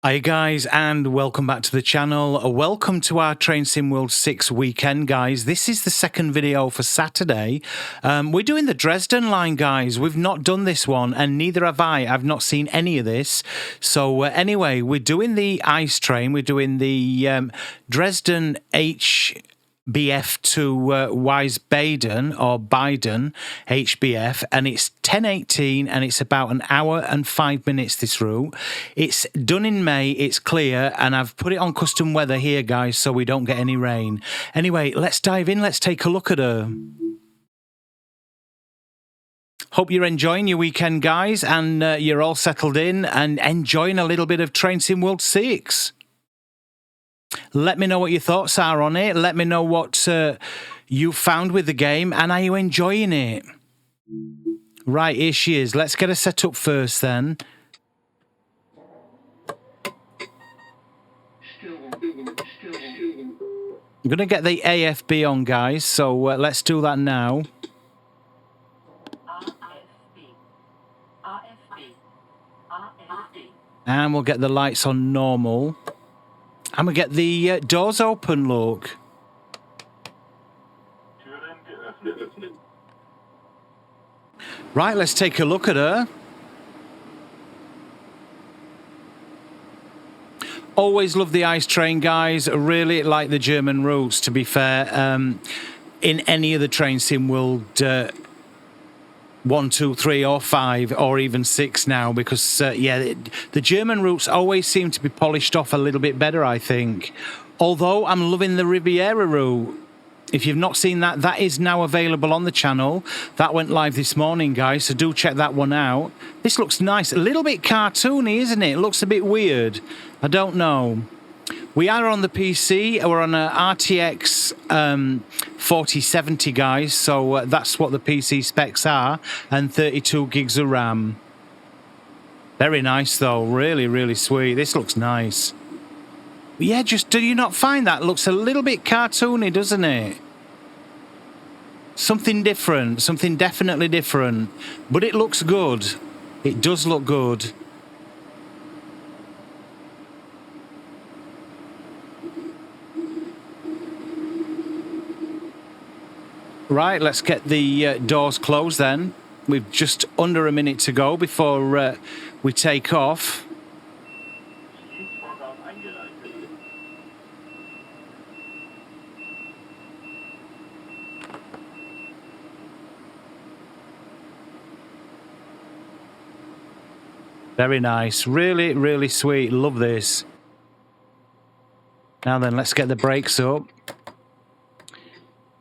Hi guys, and welcome back to the channel. Welcome to our Train Sim World 6 weekend, guys. This is the second video for Saturday. We're doing the Dresden line, guys. We've not done this one, and neither have I. I've not seen any of this. So anyway, we're doing the ice train. We're doing the Dresden HBF to Wiesbaden or Biden HBF, and it's 10:18 and it's about an hour and 5 minutes this route. It's done in May, it's clear, and I've put it on custom weather here, guys, so we don't get any rain. Anyway, let's dive in, let's take a look at her. Hope you're enjoying your weekend, guys, and you're all settled in and enjoying a little bit of Train Sim World 6. Let me know what your thoughts are on it. Let me know what you found with the game, and are you enjoying it? Right, here she is. Let's get her set up first then. I'm going to get the AFB on, guys, so let's do that now. And we'll get the lights on normal. And we get the doors open, look. Right, let's take a look at her. Always love the ice train, guys. Really like the German routes, to be fair. In any of the Train Sim World 1, 2, 3 or 5 or even 6 now, because yeah, the German routes always seem to be polished off a little bit better, I think. Although I'm loving the Riviera route. If you've not seen that, that is now available on the channel. That went live this morning, guys, so do check that one out. This looks nice. A little bit cartoony, isn't it? It looks a bit weird. I don't know. We are on the PC. We're on a RTX 4070, guys, so that's what the PC specs are, and 32 gigs of RAM. Very nice, though. Really, really sweet. This looks nice. Yeah, just do you not find that looks a little bit cartoony, doesn't it? Something different, something definitely different, but it looks good. It does look good. Right, let's get the doors closed then. We've just under a minute to go before we take off. Very nice. Really, really sweet. Love this. Now then, let's get the brakes up.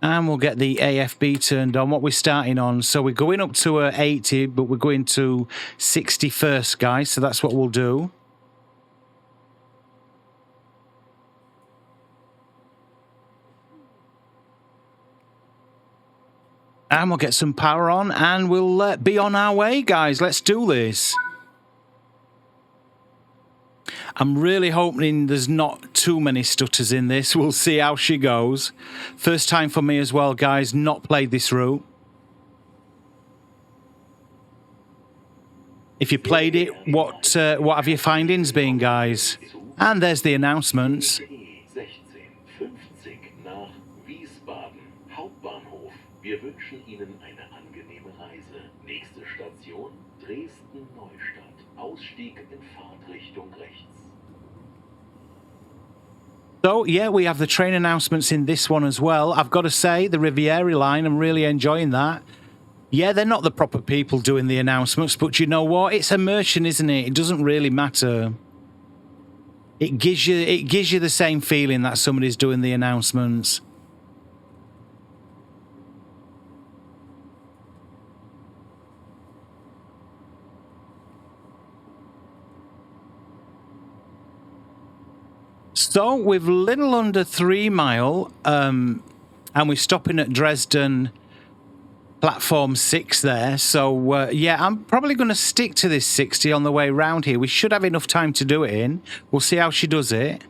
And we'll get the AFB turned on. What we're starting on. So we're going up to 80, but we're going to 60 first, guys. So that's what we'll do. And we'll get some power on, and we'll be on our way, guys. Let's do this. I'm really hoping there's not too many stutters in this. We'll see how she goes. First time for me as well, guys. Not played this route. If you played it, what have your findings been, guys? And there's the announcements. Wir wünschen Ihnen eine angenehme Reise. Nächste Station, Dresden-Neustadt. Ausstieg in Fahrtrichtung rechts. So, yeah, we have the train announcements in this one as well. I've got to say, the Riviera line, I'm really enjoying that. Yeah, they're not the proper people doing the announcements, but you know what? It's immersion, isn't it? It doesn't really matter. It gives you the same feeling that somebody's doing the announcements. So we've little under 3 mile, and we're stopping at Dresden platform 6 there. So yeah, I'm probably going to stick to this 60 on the way round here. We should have enough time to do it in. We'll see how she does it.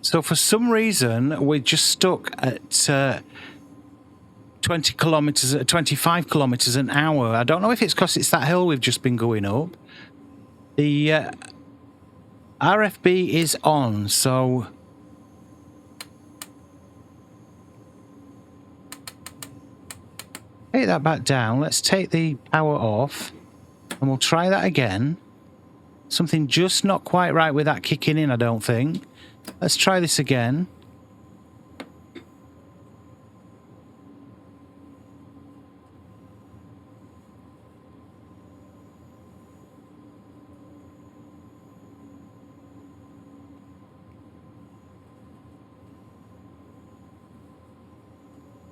So for some reason, we're just stuck at 20 kilometers, 25 kilometers an hour. I don't know if it's because it's that hill we've just been going up. The RFB is on, so take that back down. Let's take the power off and we'll try that again. Something just not quite right with that kicking in, I don't think. Let's try this again.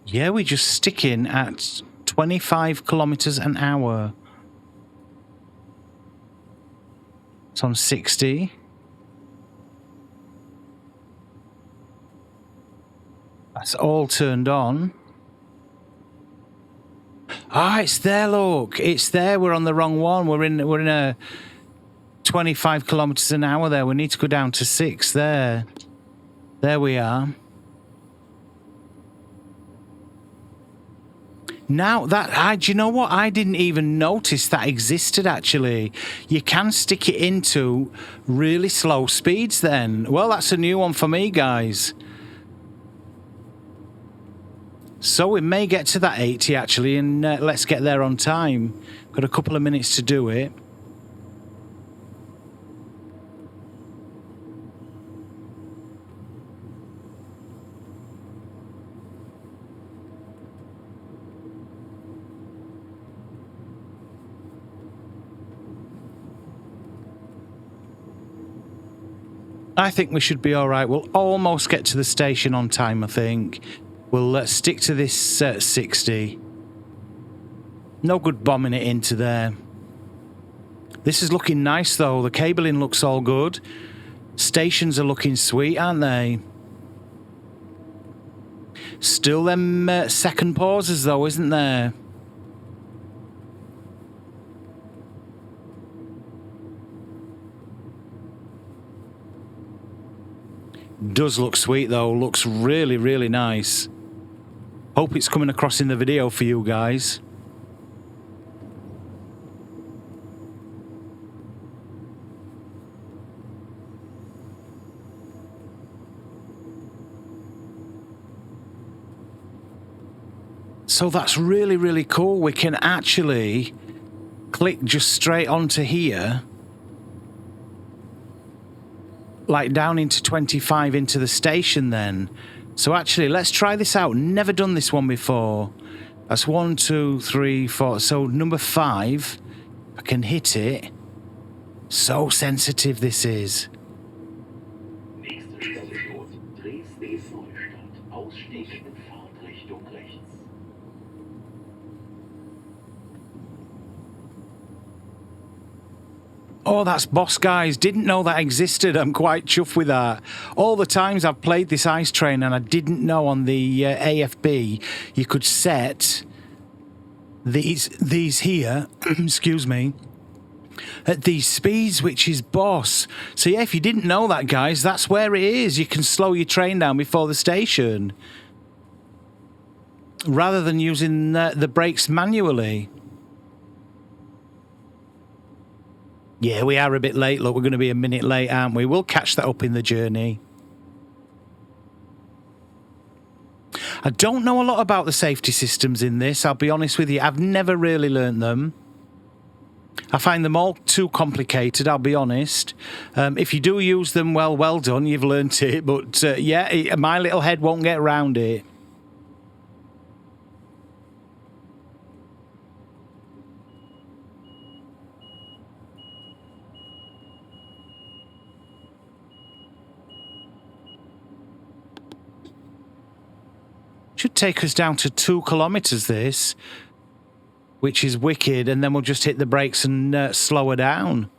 Yeah, we're just sticking at 25 kilometers an hour. It's on 60. That's all turned on. Ah, it's there, look. It's there. We're on the wrong one. We're in a 25 kilometers an hour there. We need to go down to 6 there. There we are. Now that do you know what? I didn't even notice that existed actually. You can stick it into really slow speeds then. Well, that's a new one for me, guys. So we may get to that 80 actually, and let's get there on time. Got a couple of minutes to do it. I think we should be all right. We'll almost get to the station on time, I think. We'll stick to this 60. No good bombing it into there. This is looking nice, though. The cabling looks all good. Stations are looking sweet, aren't they? Still them second pauses, though, isn't there? Does look sweet though, looks really, really nice. Hope it's coming across in the video for you guys. So that's really, really cool. We can actually click just straight onto here. Like down into 25 into the station then. So actually, let's try this out. Never done this one before. That's 1, 2, 3, 4. So number 5, I can hit it. So sensitive this is. Oh, that's boss, guys. Didn't know that existed. I'm quite chuffed with that. All the times I've played this ice train and I didn't know on the AFB you could set these here, excuse me, at these speeds, which is boss. So yeah, if you didn't know that, guys, that's where it is. You can slow your train down before the station rather than using the brakes manually. Yeah, we are a bit late. Look, we're going to be a minute late, aren't we? We'll catch that up in the journey. I don't know a lot about the safety systems in this, I'll be honest with you. I've never really learnt them. I find them all too complicated, I'll be honest. If you do use them, well done, you've learnt it. But yeah, my little head won't get around it. Should take us down to 2 kilometers this, which is wicked, and then we'll just hit the brakes and slow her down.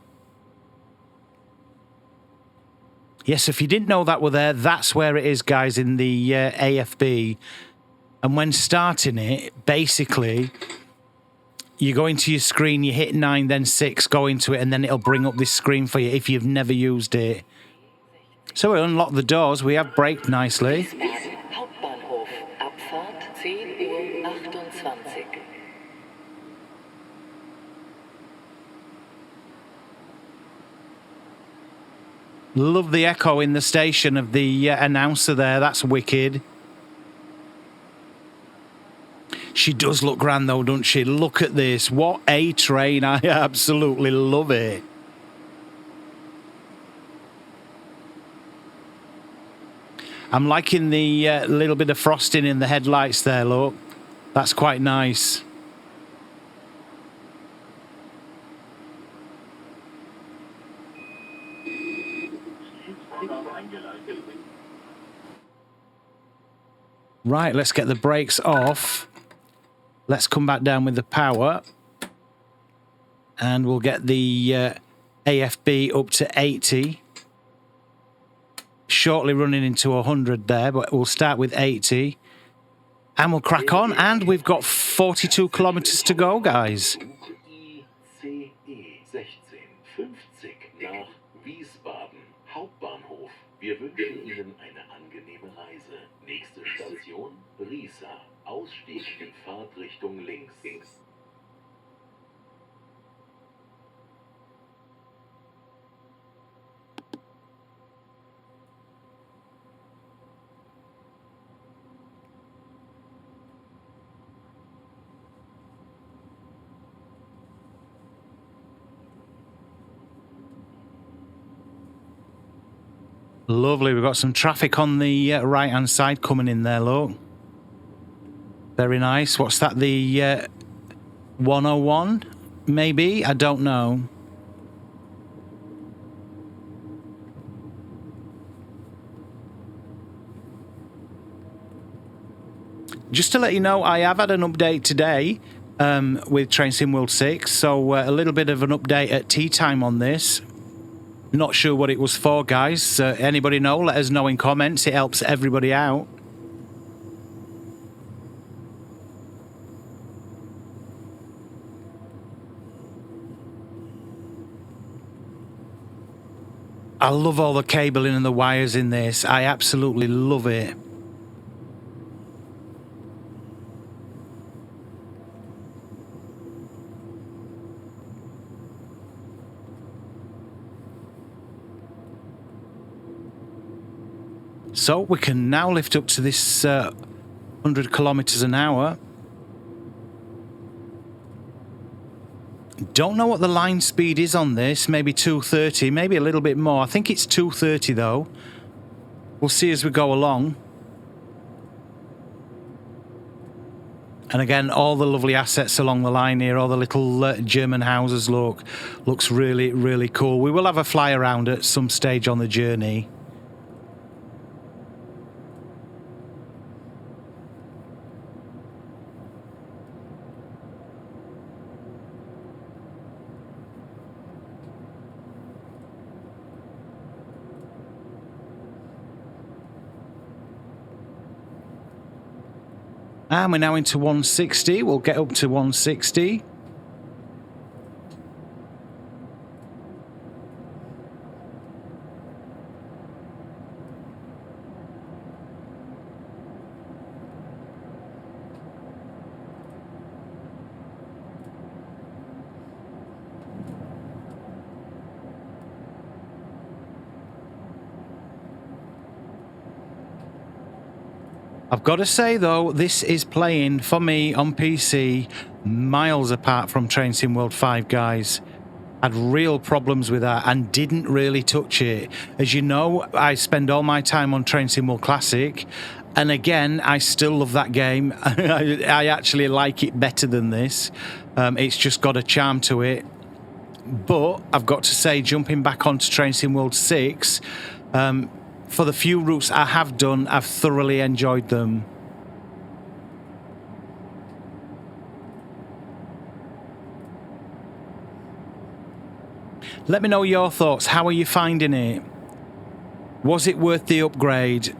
Yes, if you didn't know that were there, that's where it is, guys, in the AFB. And when starting it, basically, you go into your screen, you hit 9, then 6, go into it, and then it'll bring up this screen for you if you've never used it. So we unlock the doors. We have braked nicely. Hauptbahnhof, Abfahrt 10:28 Uhr. Love the echo in the station of the announcer there. That's wicked. She does look grand though, doesn't she? Look at this. What a train. I absolutely love it. I'm liking the little bit of frosting in the headlights there, look. That's quite nice. Right, let's get the brakes off. Let's come back down with the power. And we'll get the AFB up to 80. Shortly running into 100 there, but we'll start with 80. And we'll crack on. And we've got 42 kilometers to go, guys. Hauptbahnhof. Wir wünschen Ihnen eine angenehme Reise. Nächste Station, Riesa. Ausstieg in Fahrtrichtung links. Lovely. We've got some traffic on the right-hand side coming in there, look. Very nice. What's that? The 101? Maybe? I don't know. Just to let you know, I have had an update today with Train Sim World 6. So a little bit of an update at tea time on this. Not sure what it was for, guys. Anybody know? Let us know in comments. It helps everybody out. I love all the cabling and the wires in this. I absolutely love it. So we can now lift up to this 100 kilometers an hour. Don't know what the line speed is on this. Maybe 230, maybe a little bit more. I think it's 230 though. We'll see as we go along. And again, all the lovely assets along the line here, all the little German houses look. Looks really, really cool. We will have a fly around at some stage on the journey. And we're now into 160. We'll get up to 160. I've got to say, though, this is playing, for me, on PC, miles apart from Train Sim World 5, guys. Had real problems with that and didn't really touch it. As you know, I spend all my time on Train Sim World Classic, and again, I still love that game. I actually like it better than this. It's just got a charm to it. But I've got to say, jumping back onto Train Sim World 6... for the few routes I have done, I've thoroughly enjoyed them. Let me know your thoughts. How are you finding it? Was it worth the upgrade?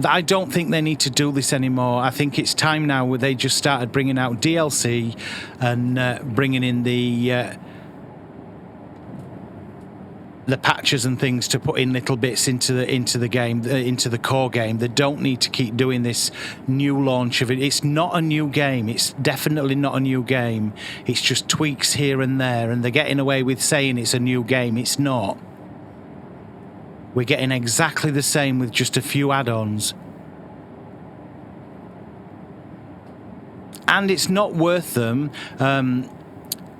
I don't think they need to do this anymore. I think it's time now where they just started bringing out DLC and bringing in the the patches and things to put in little bits into the game, into the core game. They don't need to keep doing this new launch of it. It's not a new game. It's definitely not a new game. It's just tweaks here and there, and they're getting away with saying it's a new game. It's not. We're getting exactly the same with just a few add-ons. And it's not worth them.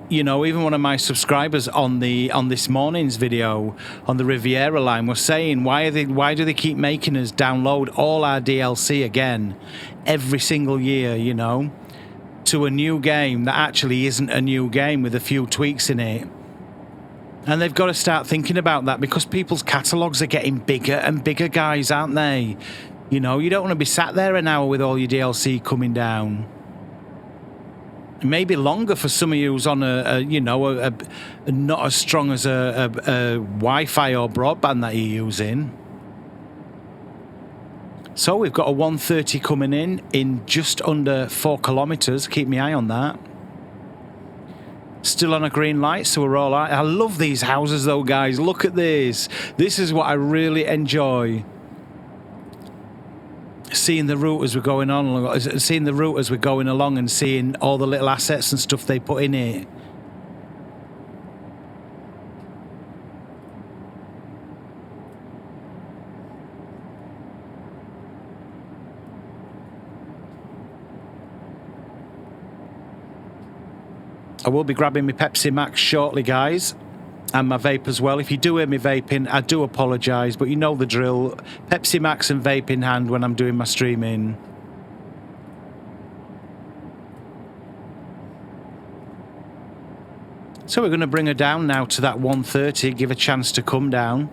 You know, even one of my subscribers on this morning's video on the Riviera line was saying, why do they keep making us download all our DLC again every single year, you know, to a new game that actually isn't a new game with a few tweaks in it. And they've got to start thinking about that, because people's catalogues are getting bigger and bigger, guys, aren't they? You know, you don't want to be sat there an hour with all your DLC coming down. Maybe longer for some of you who's on a not as strong as a Wi-Fi or broadband that you're using. So we've got a 130 coming in just under 4 kilometres. Keep my eye on that. Still on a green light, so we're all right. I love these houses though, guys. Look at this. This is what I really enjoy. Seeing the route as we're going on, seeing the route as we're going along, and seeing all the little assets and stuff they put in it. I will be grabbing my Pepsi Max shortly, guys. And my vape as well. If you do hear me vaping, I do apologise, but you know the drill. Pepsi Max and vape in hand when I'm doing my streaming. So we're going to bring her down now to that 130, give a chance to come down.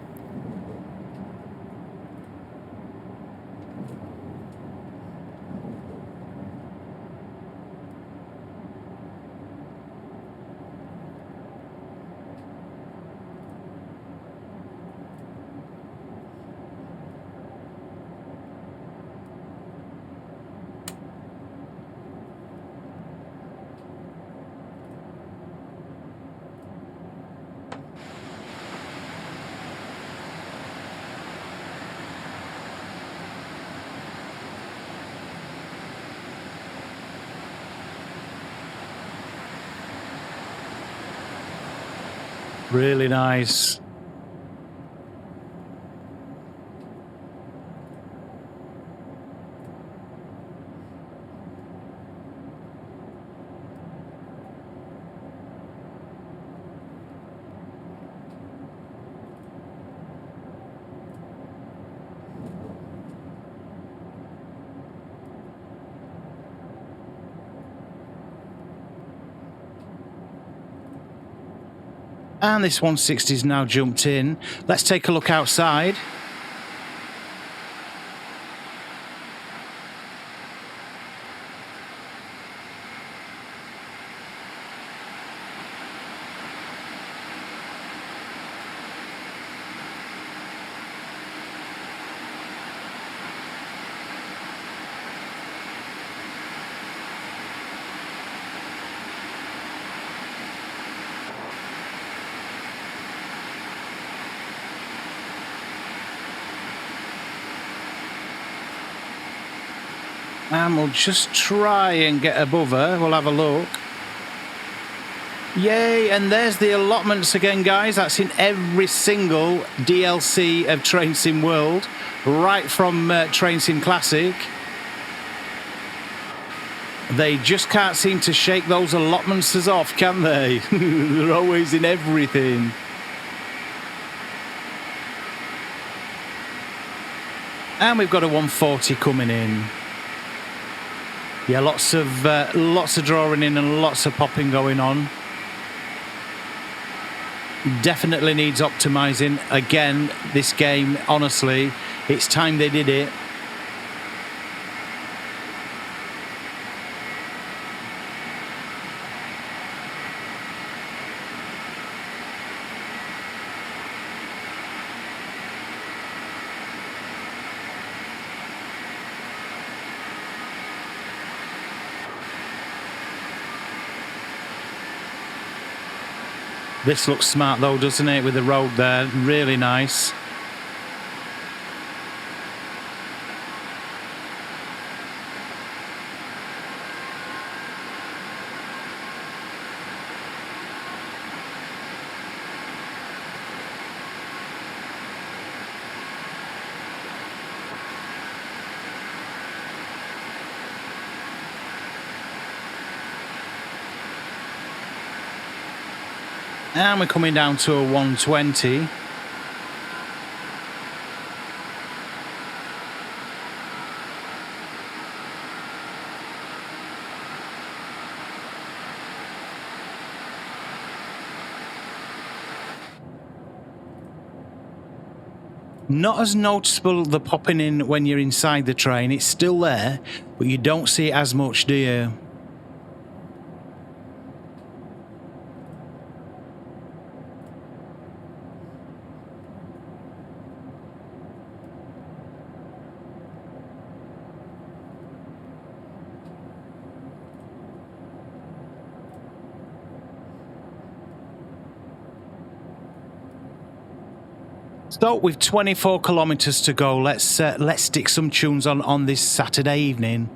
Really nice. And this 160's now jumped in. Let's take a look outside. And we'll just try and get above her. We'll have a look. Yay, and there's the allotments again, guys. That's in every single DLC of Train Sim World, right from Train Sim Classic. They just can't seem to shake those allotments off, can they? They're always in everything. And we've got a 140 coming in. Yeah, lots of drawing in and lots of popping going on. Definitely needs optimizing. Again, this game, honestly, it's time they did it. This looks smart though, doesn't it? With the road there, really nice. And we're coming down to a 120. Not as noticeable the popping in when you're inside the train. It's still there, but you don't see it as much, do you? So with 24 kilometres to go, let's stick some tunes on this Saturday evening.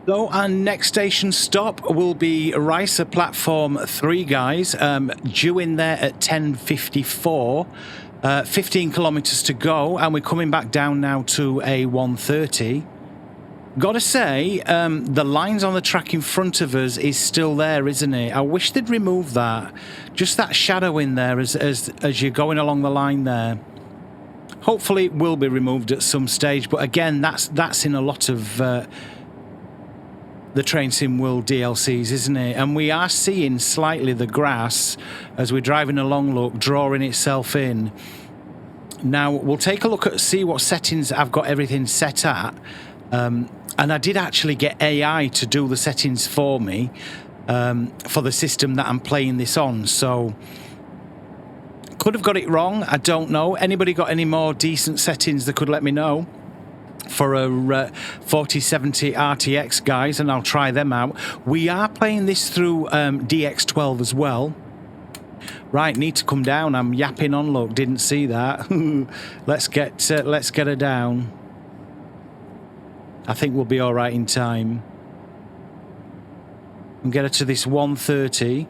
So our next station stop will be Ricer Platform 3, guys. Due in there at 10:54. 15 kilometres to go, and we're coming back down now to a 1:30. Gotta say, the lines on the track in front of us is still there, isn't it? I wish they'd remove that. Just that shadow in there as you're going along the line there. Hopefully it will be removed at some stage, but again, that's in a lot of the Train Sim World DLCs, isn't it? And we are seeing slightly the grass as we're driving along, look, drawing itself in. Now, we'll take a look at see what settings I've got everything set at. And I did actually get AI to do the settings for me for the system that I'm playing this on. So, could have got it wrong. I don't know. Anybody got any more decent settings that could let me know for a 4070 RTX, guys, and I'll try them out. We are playing this through DX12 as well. Right, need to come down. I'm yapping on, look, didn't see that. let's get her down. I think we'll be all right in time. And get her to this 1:30.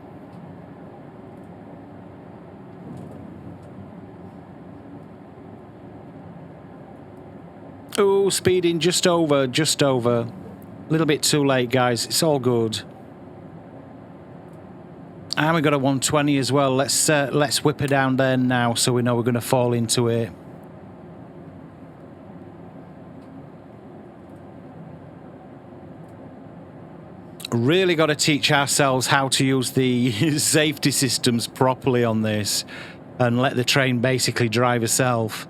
Oh, speeding just over. A little bit too late, guys. It's all good. And we got a 120 as well. Let's whip her down there now so we know we're going to fall into it. Really got to teach ourselves how to use the safety systems properly on this and let the train basically drive itself.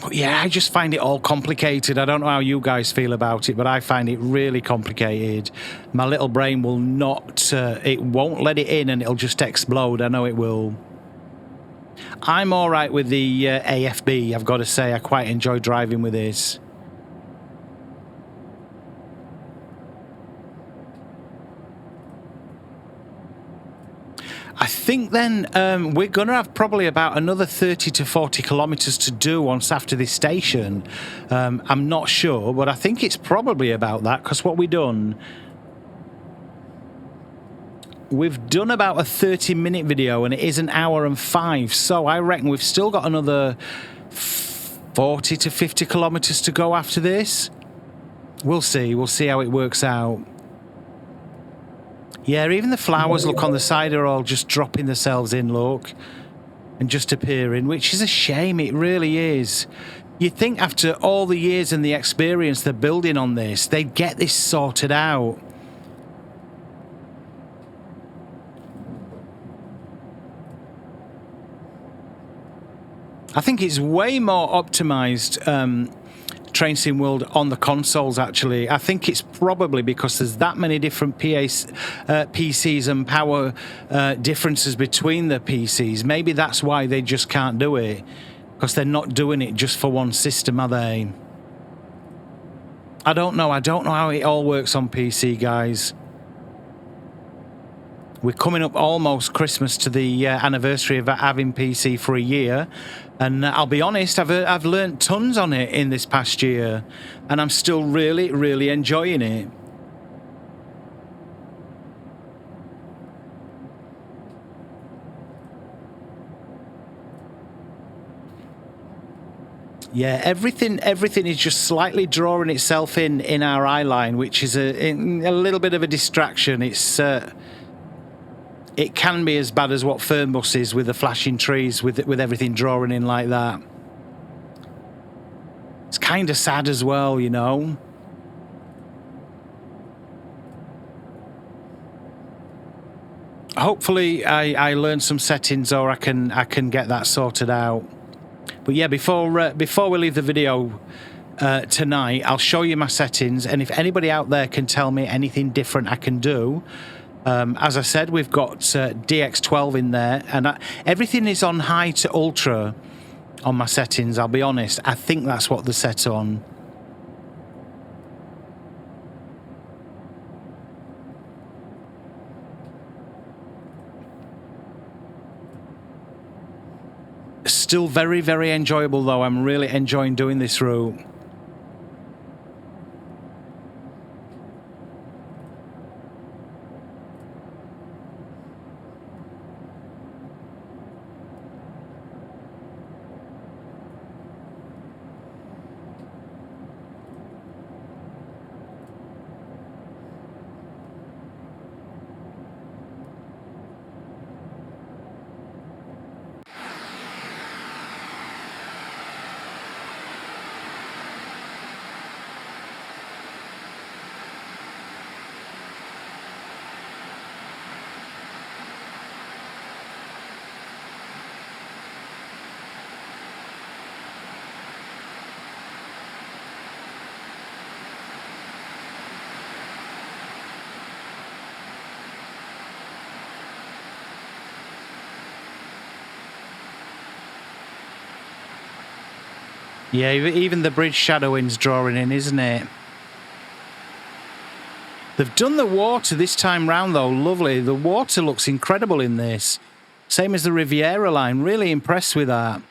But yeah, I just find it all complicated. I don't know how you guys feel about it, but I find it really complicated. My little brain will not, it won't let it in and it'll just explode. I know it will. I'm all right with the AFB, I've got to say. I quite enjoy driving with this. I think then we're going to have probably about another 30 to 40 kilometres to do once after this station. I'm not sure, but I think it's probably about that, because what we've done about a 30-minute video and it is an hour and 5, so I reckon we've still got another 40 to 50 kilometres to go after this. We'll see how it works out. Yeah, even the flowers, look, on the side are all just dropping themselves in, look, and just appearing, which is a shame. It really is. You'd think after all the years and the experience they're building on this, they'd get this sorted out. I think it's way more optimized, Train Sim World, on the consoles, actually. I think it's probably because there's that many different PCs and power differences between the PCs. Maybe that's why they just can't do it, because they're not doing it just for one system, are they? I don't know how it all works on PC, guys. We're coming up almost Christmas to the anniversary of having PC for a year, and I'll be honest, I've learned tons on it in this past year, and I'm still really, really enjoying it. Yeah, everything is just slightly drawing itself in our eye line, which is a little bit of a distraction. It can be as bad as what Fernbus is with the flashing trees, with everything drawing in like that. It's kind of sad as well, you know. Hopefully I learn some settings, or I can get that sorted out. But yeah, before we leave the video tonight, I'll show you my settings, and if anybody out there can tell me anything different I can do. As I said, we've got DX12 in there, and everything is on high to ultra on my settings, I'll be honest. I think that's what they're set on. Still very, very enjoyable, though. I'm really enjoying doing this route. Yeah, even the bridge shadowing's drawing in, isn't it? They've done the water this time round, though. Lovely. The water looks incredible in this. Same as the Riviera line. Really impressed with that.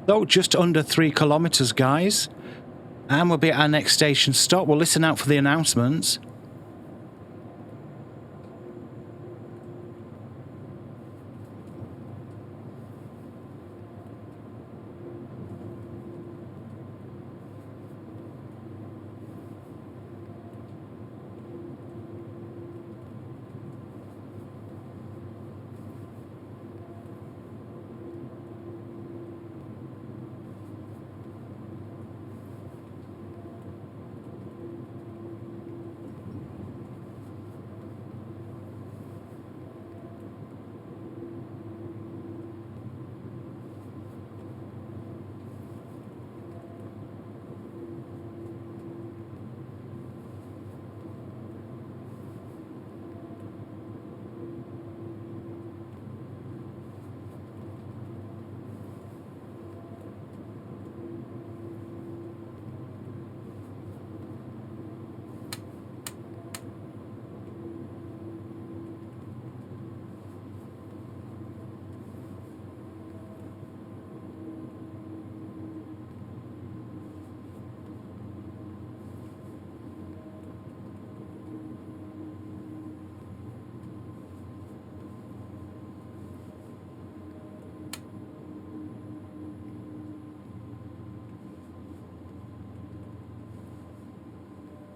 So just under 3 kilometres, guys. And we'll be at our next station stop. We'll listen out for the announcements.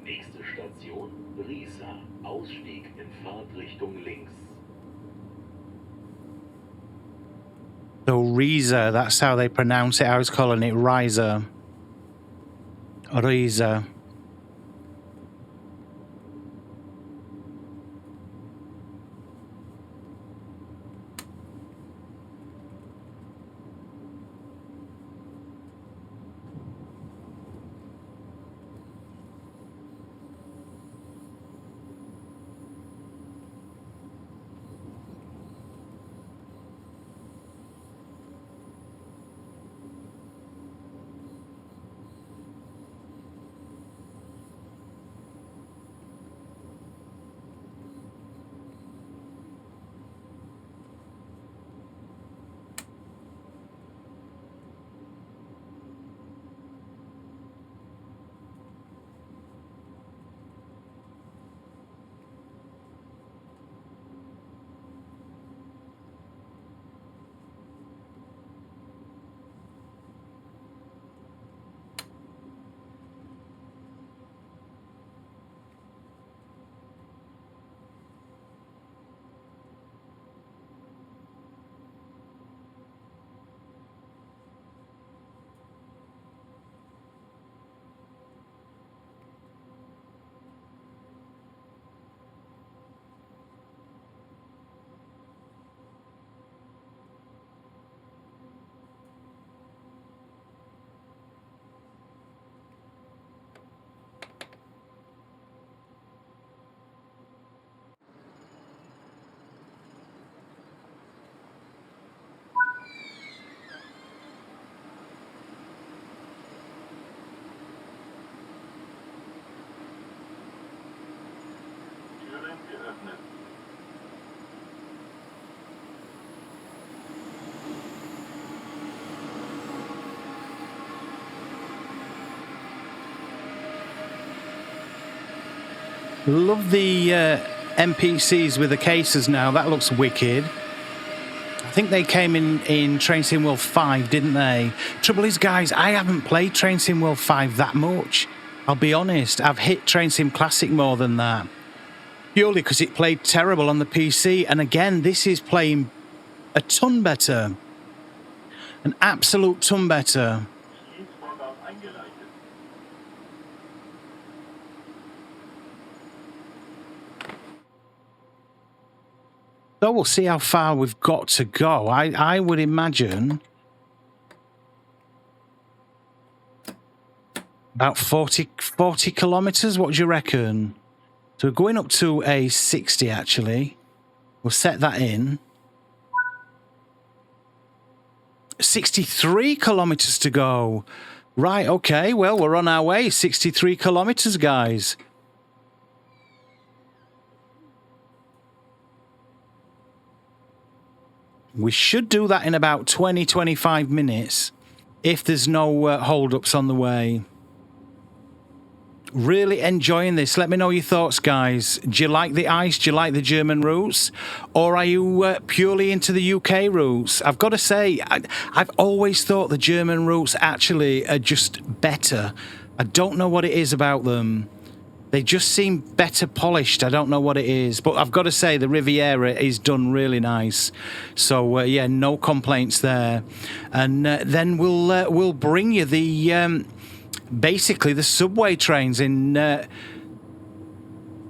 Nächste Station, Riesa. Ausstieg in Fahrtrichtung links. So Riesa, that's how they pronounce it. I was calling it Riesa. Riesa. Türen geöffnet. Love the NPCs with the cases now. That looks wicked. I think they came in Train Sim World 5, didn't they? Trouble is, guys, I haven't played Train Sim World 5 that much. I'll be honest, I've hit Train Sim Classic more than that. Purely because it played terrible on the PC. And again, this is playing a ton better. An absolute ton better. So we'll see how far we've got to go. I would imagine about 40 kilometres. What do you reckon? So we're going up to a 60, actually. We'll set that in. 63 kilometres to go. Right, okay. Well, we're on our way. 63 kilometres, guys. We should do that in about 20-25 minutes if there's no hold-ups on the way. Really enjoying this. Let me know your thoughts, guys. Do you like the ice? Do you like the German routes? Or are you purely into the UK routes? I've got to say, I've always thought the German routes actually are just better. I don't know what it is about them. They just seem better polished. I don't know what it is. But I've got to say, the Riviera is done really nice. So, yeah, no complaints there. And then we'll bring you the... basically the subway trains in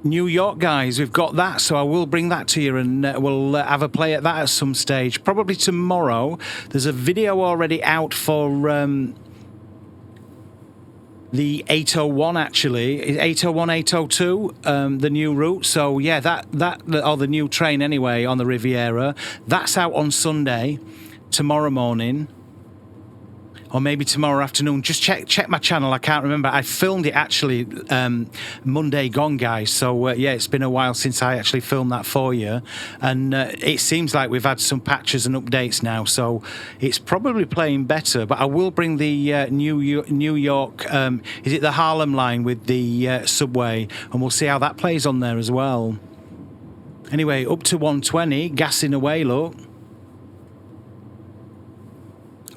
New York, guys. We've got that, so I will bring that to you, and we'll have a play at that at some stage, probably tomorrow. There's a video already out for the 801, actually. 801, 802, the new route. So yeah, that or the new train anyway on the Riviera, that's out on Sunday, tomorrow morning. Or maybe tomorrow afternoon. Just check my channel. I can't remember. I filmed it actually Monday gone, guys. So yeah, it's been a while since I actually filmed that for you. And it seems like we've had some patches and updates now. So it's probably playing better. But I will bring the New York, is it the Harlem line with the subway? And we'll see how that plays on there as well. Anyway, up to 120, gassing away, look.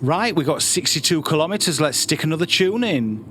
Right, we've got 62 kilometres. Let's stick another tune in.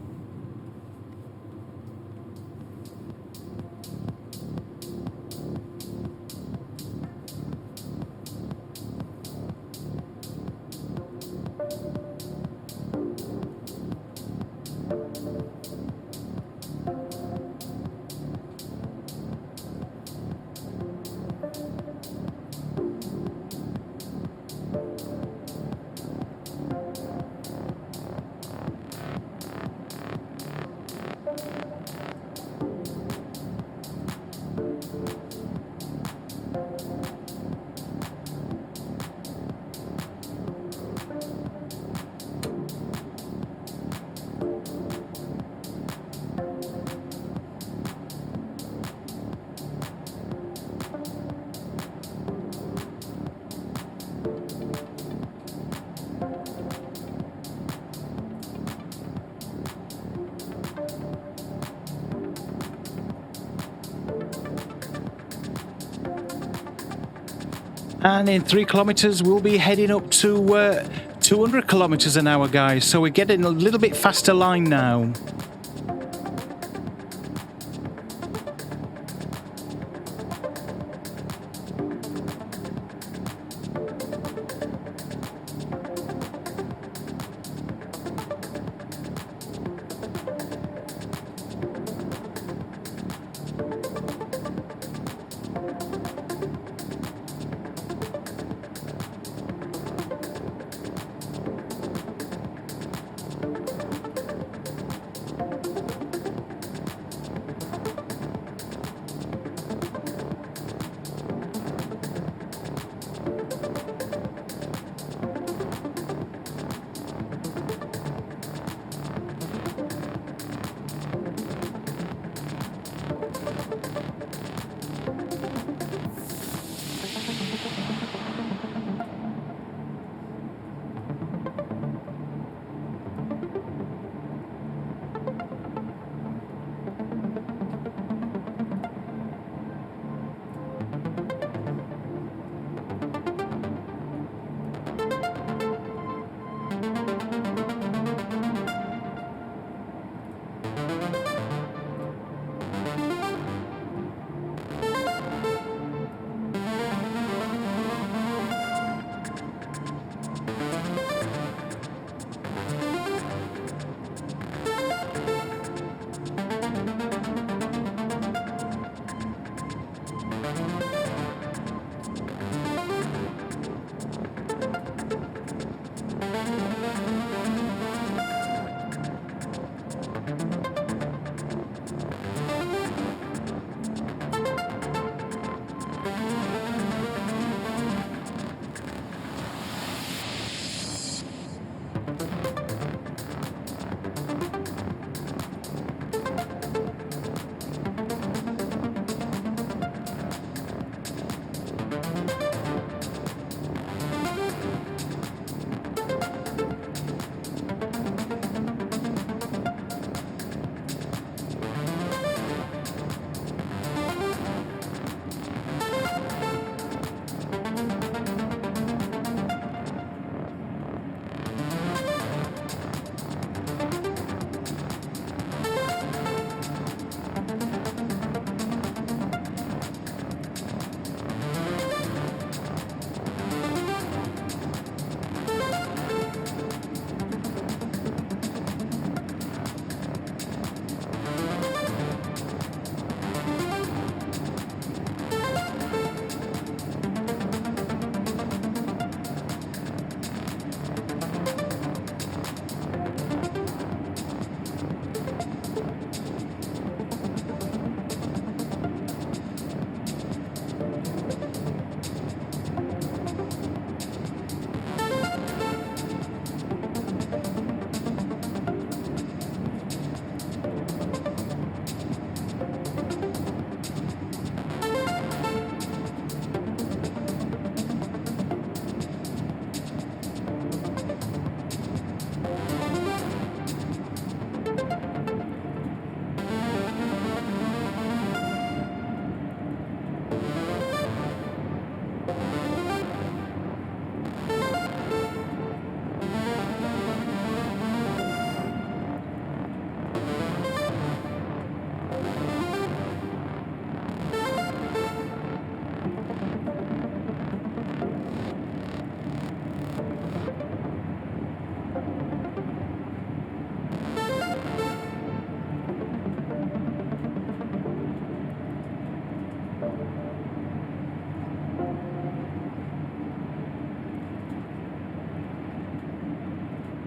And in 3 kilometres, we'll be heading up to 200 kilometres an hour, guys. So we're getting a little bit faster line now.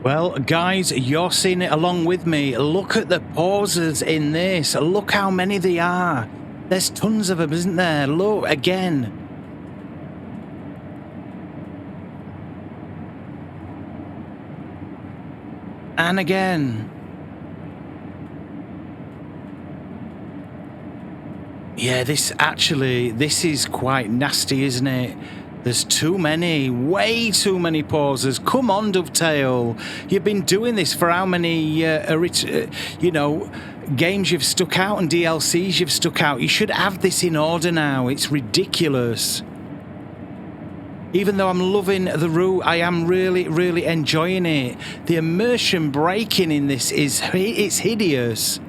Well, guys, you're seeing it along with me. Look at the pauses in this. Look how many there are. There's tons of them, isn't there? Look, again. And again. Yeah, this is quite nasty, isn't it? There's too many, way too many pauses. Come on, Dovetail. You've been doing this for how many, you know, games you've stuck out and DLCs you've stuck out. You should have this in order now. It's ridiculous. Even though I'm loving the route, I am really, really enjoying it. The immersion breaking in this it's hideous.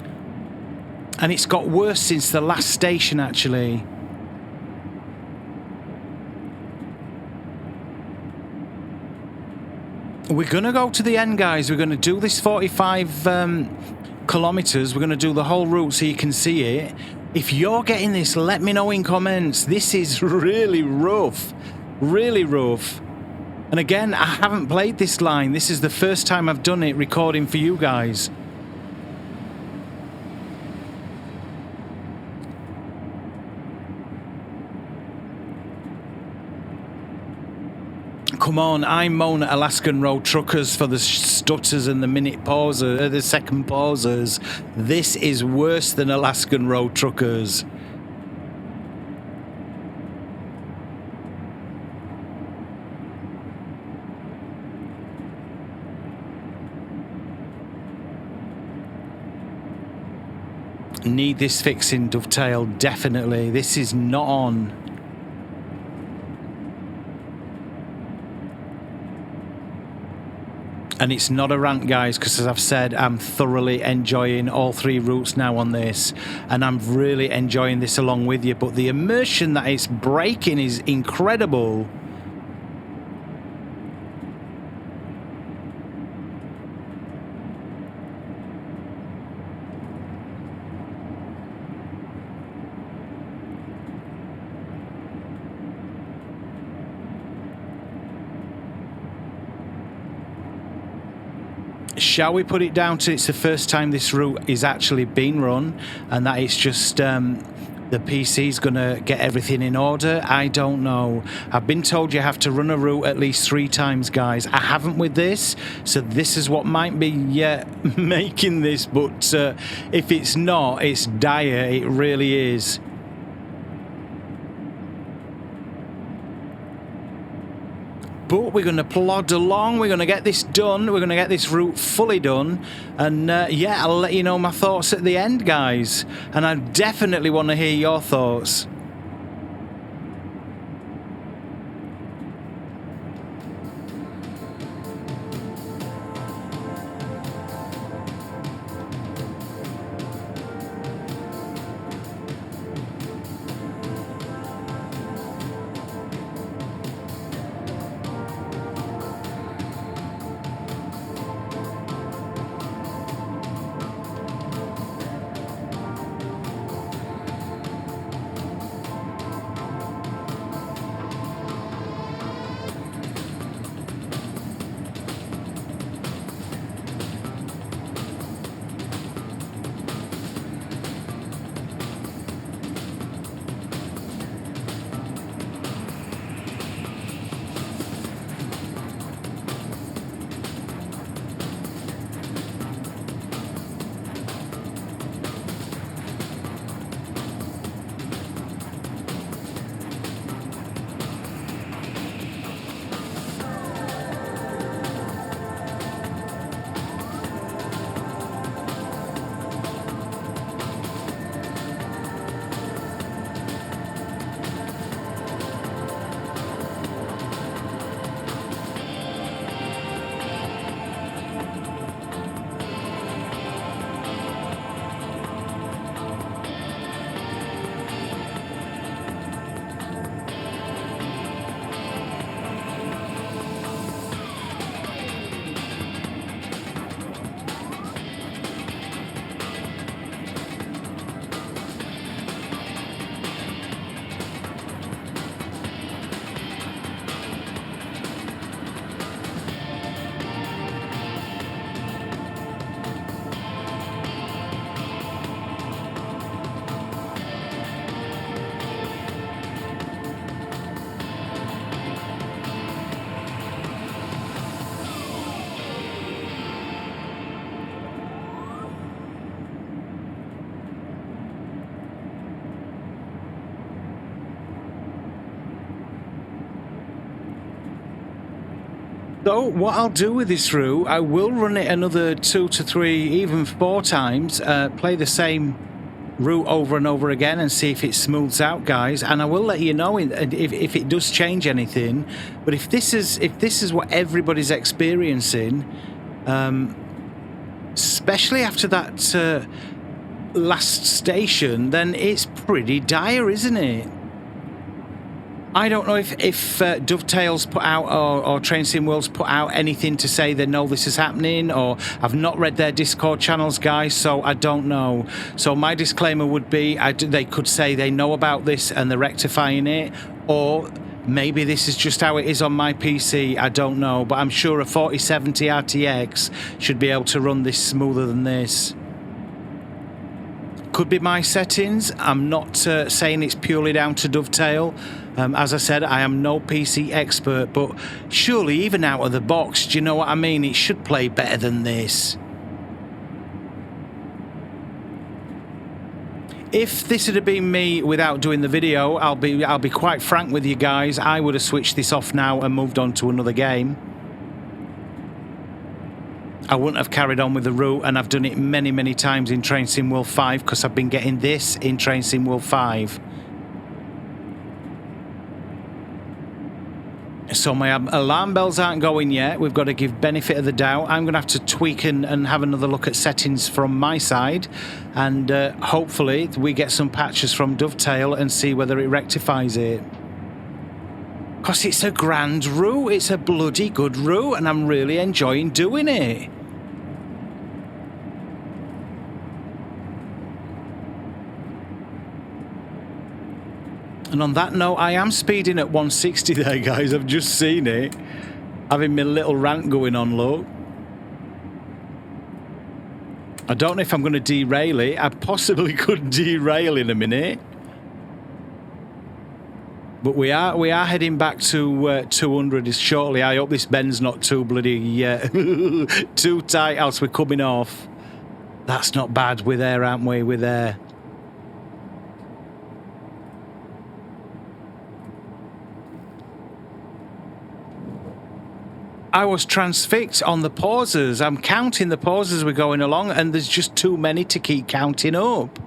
And it's got worse since the last station, actually. We're going to go to the end, guys. We're going to do this 45 kilometers. We're going to do the whole route so you can see it. If you're getting this, let me know in comments. This is really rough. Really rough. And again, I haven't played this line. This is the first time I've done it recording for you guys. Come on, I moan at Alaskan Road truckers for the stutters and the minute pauses, the second pauses. This is worse than Alaskan Road truckers. Need this fixing, Dovetail, definitely. This is not on. And it's not a rant, guys, because as I've said, I'm thoroughly enjoying all three routes now on this. And I'm really enjoying this along with you. But the immersion that it's breaking is incredible. Shall we put it down to it's the first time this route is actually being run and that it's just the PC's going to get everything in order? I don't know. I've been told you have to run a route at least 3 times, guys. I haven't with this, so this is what might be making this, but if it's not, it's dire. It really is. But we're going to plod along. We're going to get this done. We're going to get this route fully done. And yeah, I'll let you know my thoughts at the end, guys. And I definitely want to hear your thoughts. So what I'll do with this route, I will run it another 2 to 3, even 4 times, play the same route over and over again and see if it smooths out, guys, and I will let you know if it does change anything. But if this is what everybody's experiencing, especially after that last station, then it's pretty dire, isn't it? I don't know if Dovetail's put out or Train Sim World's put out anything to say they know this is happening, or I've not read their Discord channels, guys, so I don't know. So my disclaimer would be they could say they know about this and they're rectifying it, or maybe this is just how it is on my PC. I don't know, but I'm sure a 4070 RTX should be able to run this smoother than this. Could be my settings. I'm not saying it's purely down to Dovetail. As I said, I am no PC expert, but surely even out of the box, do you know what I mean? It should play better than this. If this had been me without doing the video, I'll be quite frank with you guys. I would have switched this off now and moved on to another game. I wouldn't have carried on with the route, and I've done it many, many times in Train Sim World 5 because I've been getting this in Train Sim World 5. So my alarm bells aren't going yet. We've got to give benefit of the doubt. I'm going to have to tweak and have another look at settings from my side, and hopefully we get some patches from Dovetail and see whether it rectifies it. Because it's a grand route. It's a bloody good route, and I'm really enjoying doing it. And on that note, I am speeding at 160 there, guys. I've just seen it. Having my little rant going on, look. I don't know if I'm going to derail it. I possibly could derail in a minute. But we are heading back to 200 shortly. I hope this bend's not too bloody too tight, else we're coming off. That's not bad. We're there, aren't we? We're there. I was transfixed on the pauses. I'm counting the pauses we're going along, and there's just too many to keep counting up.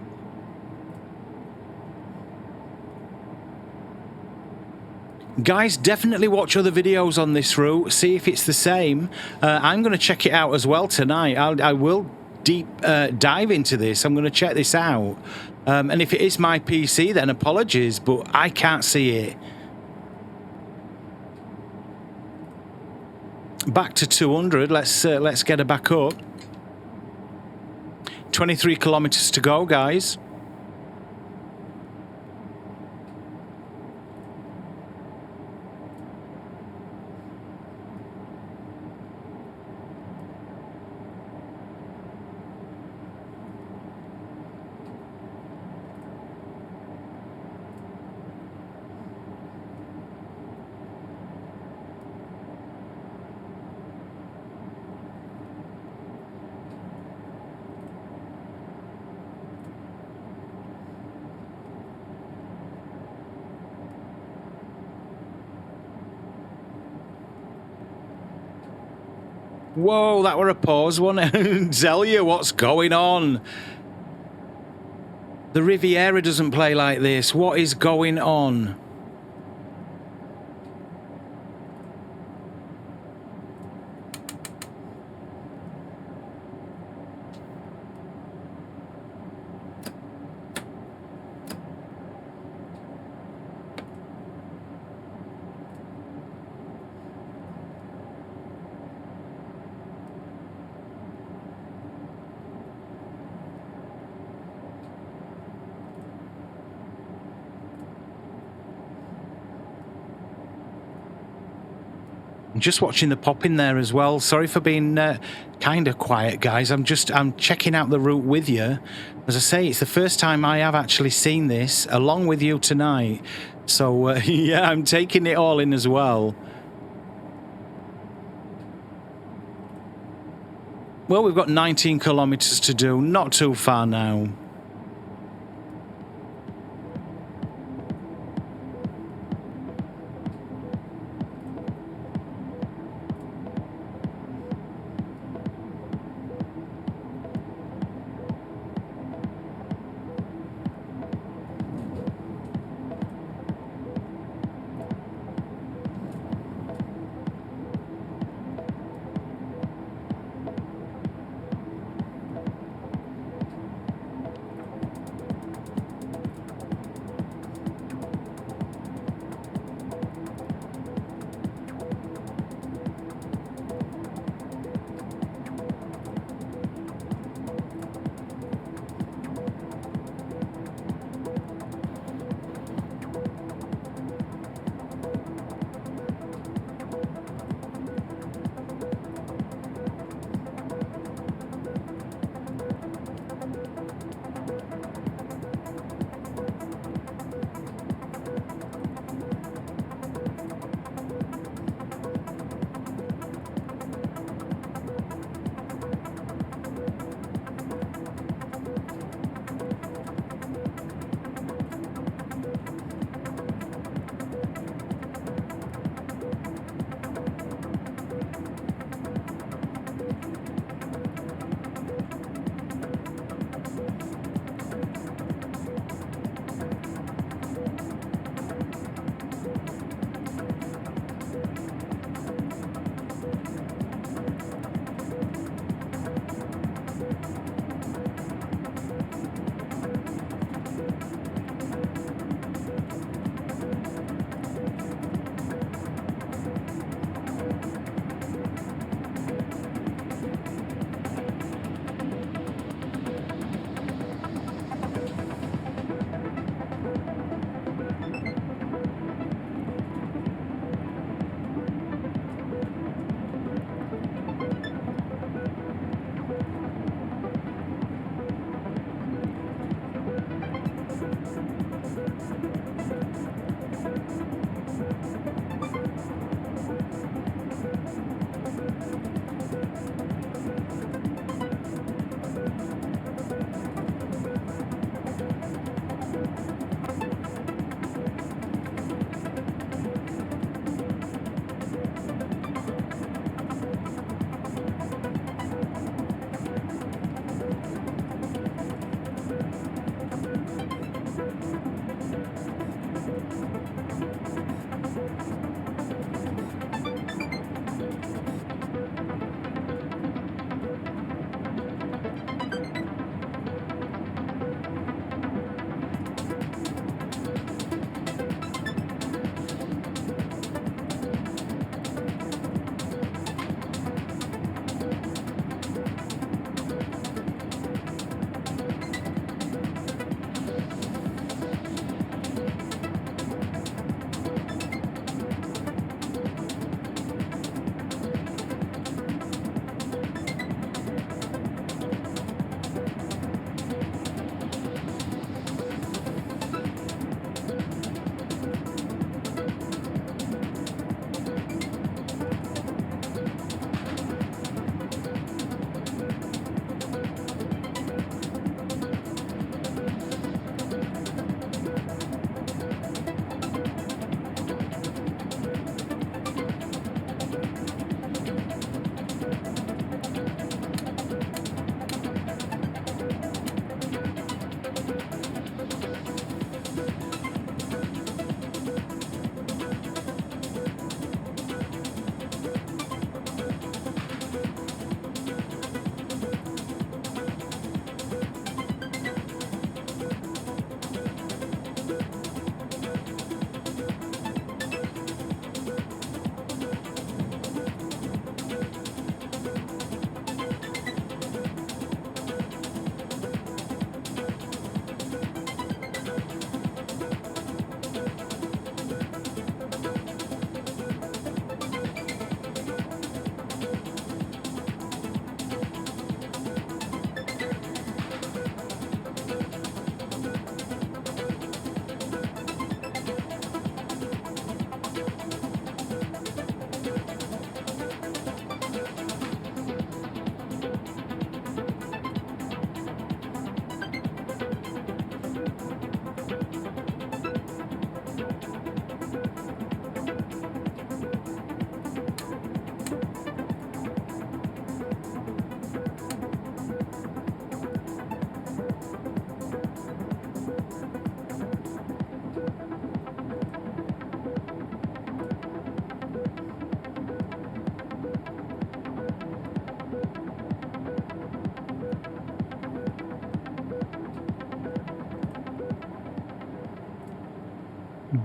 Guys, definitely watch other videos on this route. See if it's the same. I'm going to check it out as well tonight. I will deep dive into this. I'm going to check this out. And if it is my PC, then apologies, but I can't see it. Back to 200. Let's get her back up. 23 kilometers to go, guys. Whoa, that were a pause one. Tell you what's going on. The Riviera doesn't play like this. What is going on? Just watching the pop in there as well. Sorry for being kind of quiet, guys. I'm checking out the route with you. As I say, it's the first time I have actually seen this along with you tonight. So yeah, I'm taking it all in as well. Well, we've got 19 kilometers to do. Not too far now.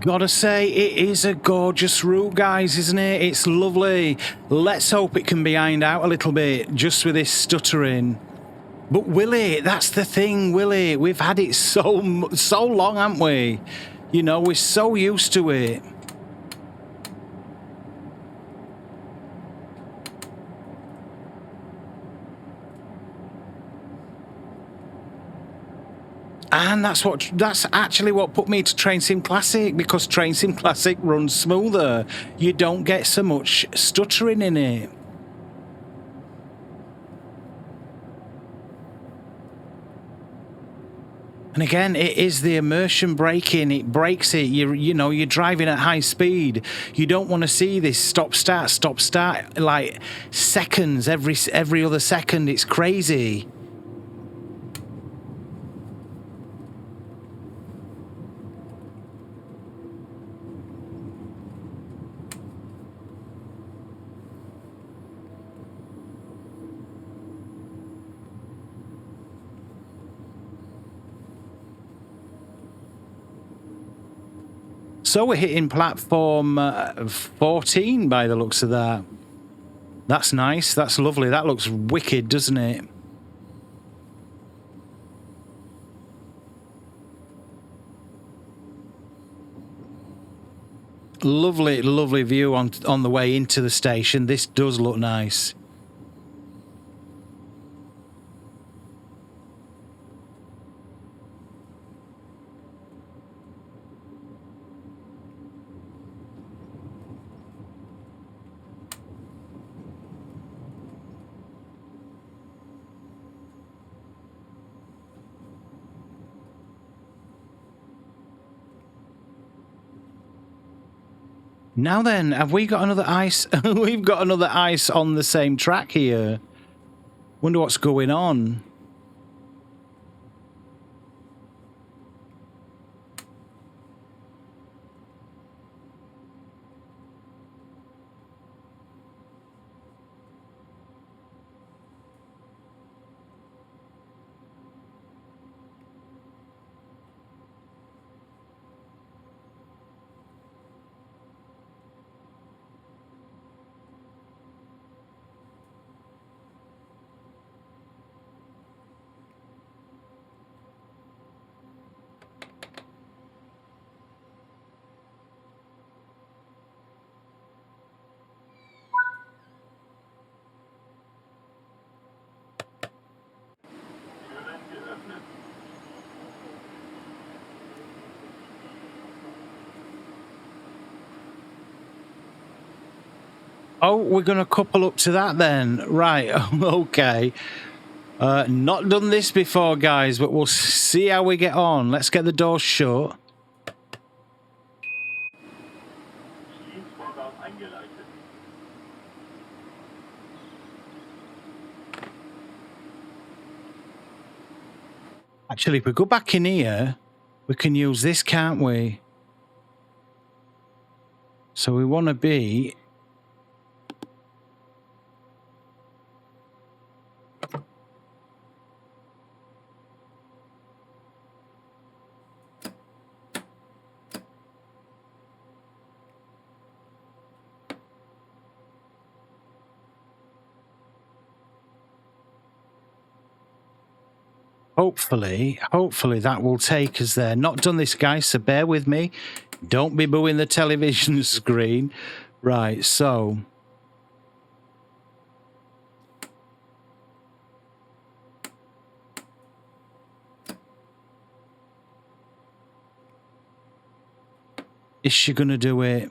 Gotta say, it is a gorgeous route, guys, isn't it? It's lovely. Let's hope it can be ironed out a little bit, just with this stuttering. But will it? That's the thing, will it? We've had it so long, haven't we? You know, we're so used to it. And that's actually what put me to Train Sim Classic, because Train Sim Classic runs smoother. You don't get so much stuttering in it. And again, it is the immersion braking. It breaks it. You know, you're driving at high speed. You don't want to see this stop start like seconds every other second. It's crazy. So we're hitting platform 14 by the looks of that. That's nice. That's lovely. That looks wicked, doesn't it? Lovely, lovely view on the way into the station. This does look nice. Now then, have we got another ice? We've got another ice on the same track here. Wonder what's going on. Oh, we're going to couple up to that then. Right, okay. Not done this before, guys, but we'll see how we get on. Let's get the door shut. Actually, if we go back in here, we can use this, can't we? So we want to be... Hopefully that will take us there. Not done this, guys, so bear with me. Don't be booing the television screen. Right, so... Is she going to do it?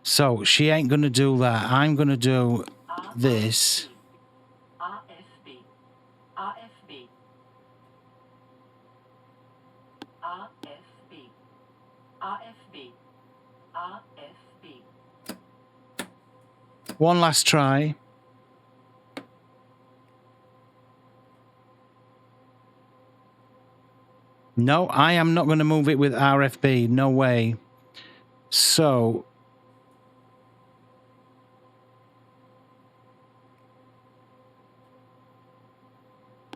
So, she ain't going to do that. I'm going to do this. AFB. AFB. AFB. AFB. AFB. One last try. No, I am not going to move it with RFB. No way. So...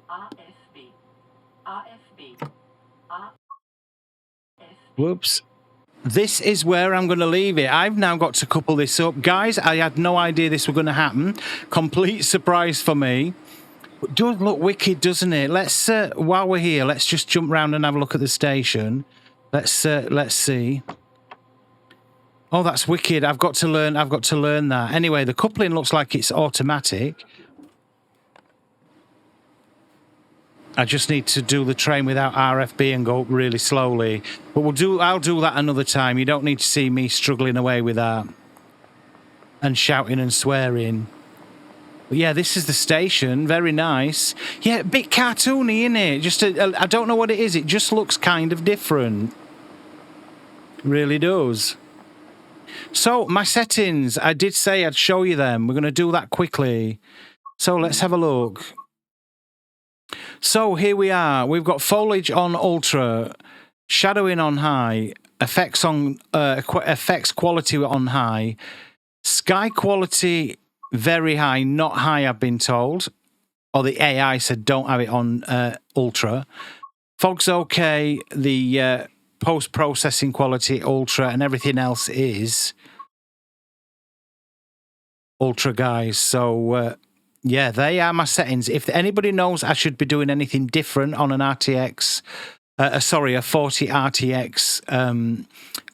AFB. AFB. Whoops. This is where I'm going to leave it. I've now got to couple this up. Guys, I had no idea this was going to happen. Complete surprise for me. It does look wicked, doesn't it? Let's, while we're here, let's just jump round and have a look at the station. Let's see. Oh, that's wicked. I've got to learn that. Anyway, the coupling looks like it's automatic. I just need to do the train without RFB and go really slowly. But I'll do that another time. You don't need to see me struggling away with that. And shouting and swearing. But yeah, this is the station. Very nice. Yeah, a bit cartoony, innit? Just I don't know what it is. It just looks kind of different. It really does. So, my settings. I did say I'd show you them. We're going to do that quickly. So, let's have a look. So, here we are. We've got foliage on ultra, shadowing on high, effects quality on high, sky quality very high, not high, I've been told. Or the AI said don't have it on ultra. Fog's okay. The post-processing quality ultra, and everything else is ultra, guys. So yeah, they are my settings. If anybody knows I should be doing anything different on an RTX, a 40 RTX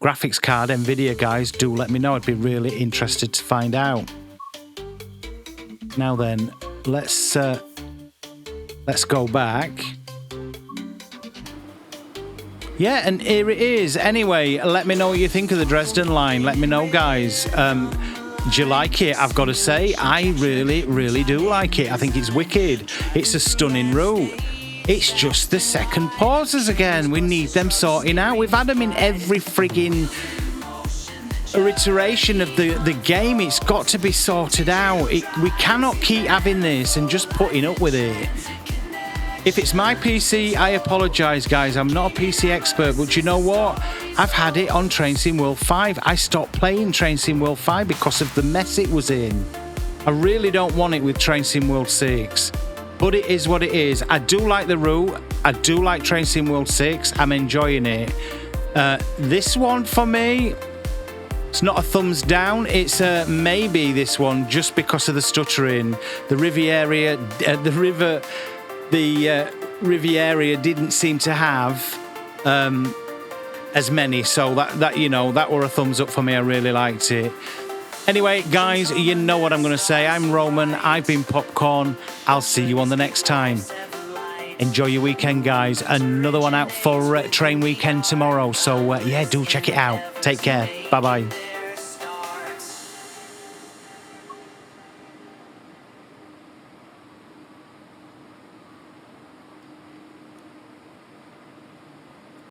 graphics card, NVIDIA guys, do let me know. I'd be really interested to find out. Now then, let's go back. Yeah, and here it is. Anyway, let me know what you think of the Dresden line. Let me know, guys. Do you like it? I've got to say, I really, really do like it. I think it's wicked. It's a stunning route. It's just the second pauses again. We need them sorting out. We've had them in every frigging iteration of the game. It's got to be sorted out. We cannot keep having this and just putting up with it. If it's my PC, I apologise, guys. I'm not a PC expert, but you know what? I've had it on Train Sim World 5. I stopped playing Train Sim World 5 because of the mess it was in. I really don't want it with Train Sim World 6. But it is what it is. I do like the route. I do like Train Sim World 6. I'm enjoying it. This one, for me, it's not a thumbs down. It's maybe this one, just because of the stuttering. The Riviera didn't seem to have as many, so that were a thumbs up for me. I really liked it. Anyway, guys, you know what I'm going to say. I'm Roman. I've been Popcorn. I'll see you on the next time. Enjoy your weekend, guys. Another one out for Train Weekend tomorrow. So, yeah, do check it out. Take care. Bye-bye.